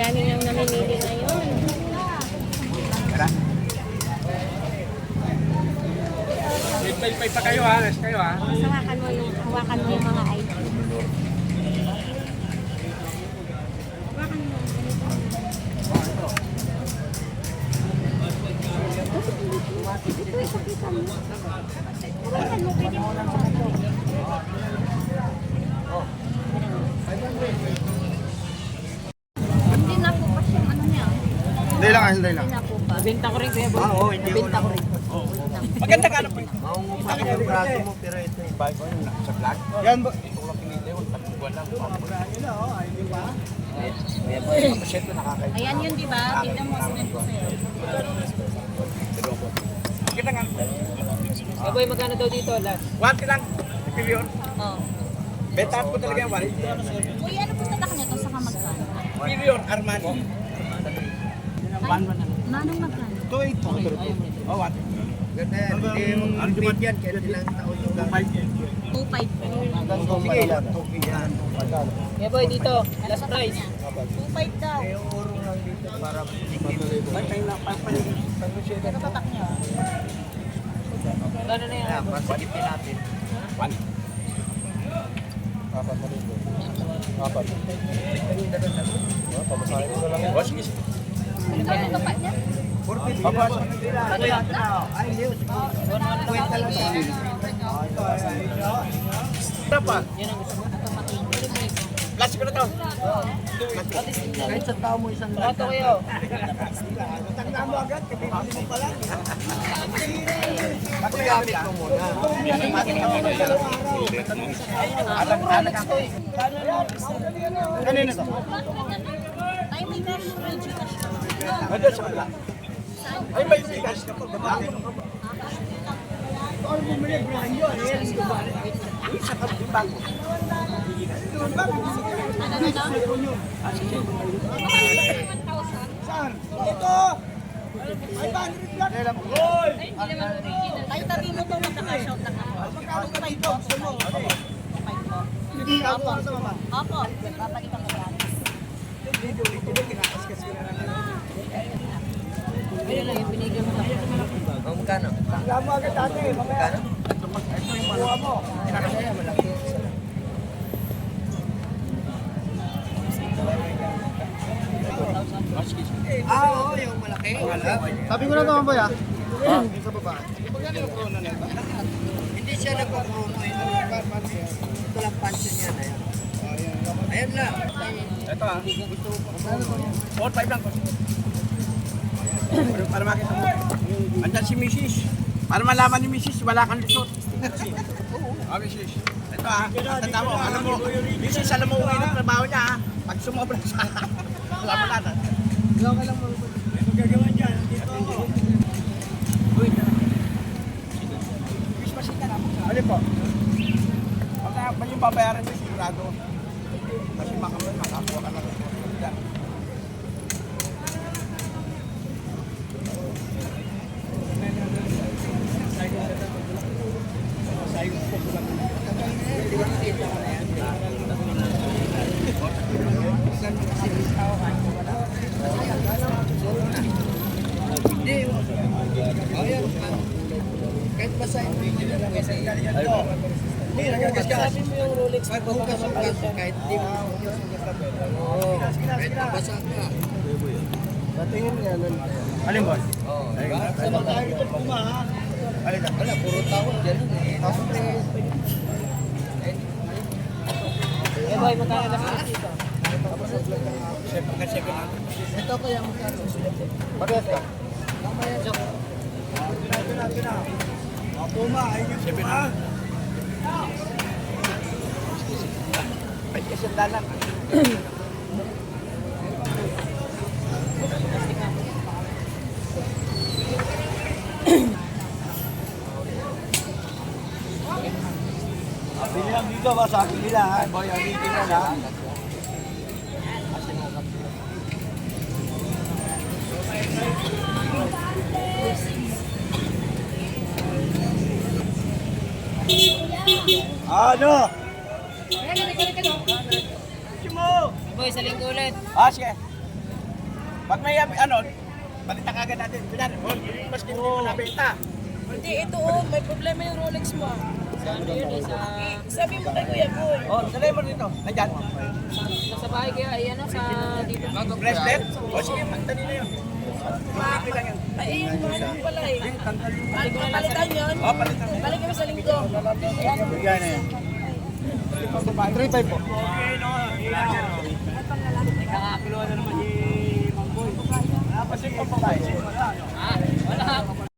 Dami nang namimili ngayon. Tara. May pa kayo ha, nes kayo ha. Hawakan mo yung mga ID. Ito ipakita mo. Hawakan mo, pwede mo lang hindi na po pa siyang ano niya. Hindi lang. Hindi na po pa. Nabenta ko rin kuya boy. Oo, hindi ko Nabenta ko rin. Maganda ka na po. Maungupa ko yung braso mo, pero ito yung bike ko yung sa vlog. Yan ba? Ito ko lang pinili ko, tagpuan lang. Hindi ba? Ayan po, yung pasyento nakakain. Ayan yun, di ba? Tignan mo, sinend ko sa'yo. Kita nga. Kuya boy, magkano daw dito last? 1 lang. Superior. Oo. Beta ko talaga yung 1. Uy, ano po tatak nito sa kamagkano? Superior, Armani. Manong magkano? 2.8. Oh, what? Ganda yan. Ang demand yan, kaya ilang taon yung 2.5. 2.5 po. Sige, 2.5 yan. Kuya boy, dito. Last price. 2.5 daw. Eh, urong lang dito para matuloy. Pag-pag na, pag-pag-pag-pag-pag. Ano tatak niya? Gano'n na yan? Ayan, pasigipin natin. 1. Apat na rin. Apat. Pamasahin ko na lang yan. Sige. Ano ito pa niya? 40. Pabasa na nila. Ay, hindi. Kwenta lang sa akin. Dapat. Yan ang gusto mo. Plastic ko na to. Kahit sa tao mo isang lahat. Ito kayo. Tanda mo agad, kapitali mo pa lang. Pagkagamit mo muna. Alam-alam ako eh. Kanina to? Ay, may cash. May Gcash ka. Ano sa wala? Ay, may sigas ka po. Babae mo ka ba? Ano bumili? Brand yun. Ayan, uy, sa kapitibang mo. Ano? Saan? Ito! 500 lang. Kailan po? Hindi naman original. Ay, tabi mo to, magkaka-shout na ka. Magkano ka ito? Opo. Papalitan ko yan. Ayun lang yung binigyan mo. Oh, magkano? Tangga mo agad dati. Magkano? Ito yung buha mo. Malaki. Oo, yung malaki. Sabi ko na naman ba ya? Sa baba. Hindi siya nagpo-promo ito. Ito lang pension yan. Ayan lang. Ito ah. 4-5 lang. Para makita mo. Andiyan si Mrs. Para malaman ni Mrs. wala kang lusot. Oo, Mrs. Ito ah. Tanda mo. Alam mo. Mrs. alam mo uwi ng trabaho niya ah. Pag sumobra sa alam mo natin. Gawa ka lang mo. Ito gagawin dyan. Dito. Uy, Christmas ito na. Ano po? Pag yung babayaran niyo sigurado. Kasi makakuha ka lang. Kahit basahin mo yung sabi mo yung Rolex na bukas kahit di mo kahit basa ka patingin nga nun alin boss? Oo sama tayo ito puma ha alin na wala puro tawag dyan Kuya boy, magkano last dito? ito kaya magkano parehas ka? Ito na puma ay yung puma ay kasi dalang Bilang dito ba sa akin nila ha? Boy, ang meeting na ha? Ano? Boy, sa linggo ulit. Ah, sige. Pag may ano, balita kagad natin. Kunyari, mas hindi mo nabenta. Hindi, ito may problema yung Rolex mo. Sa ano yun eh, sa... Sabi mo kay Kuya Boy. Oh, salay mo dito. Nandyan. Nasa bahay kaya, ay ano, sa dito. Bracelet? O sige, magtali na yun. Magtali lang yun. Ay, yun, mahal mo pala eh. Palitan yun. O, palitan. Balik kami sa linggo. Yan na yun. 3.5 po. Kakakilo na naman si Mamboy. Napasing pa pa ba? Ah, wala.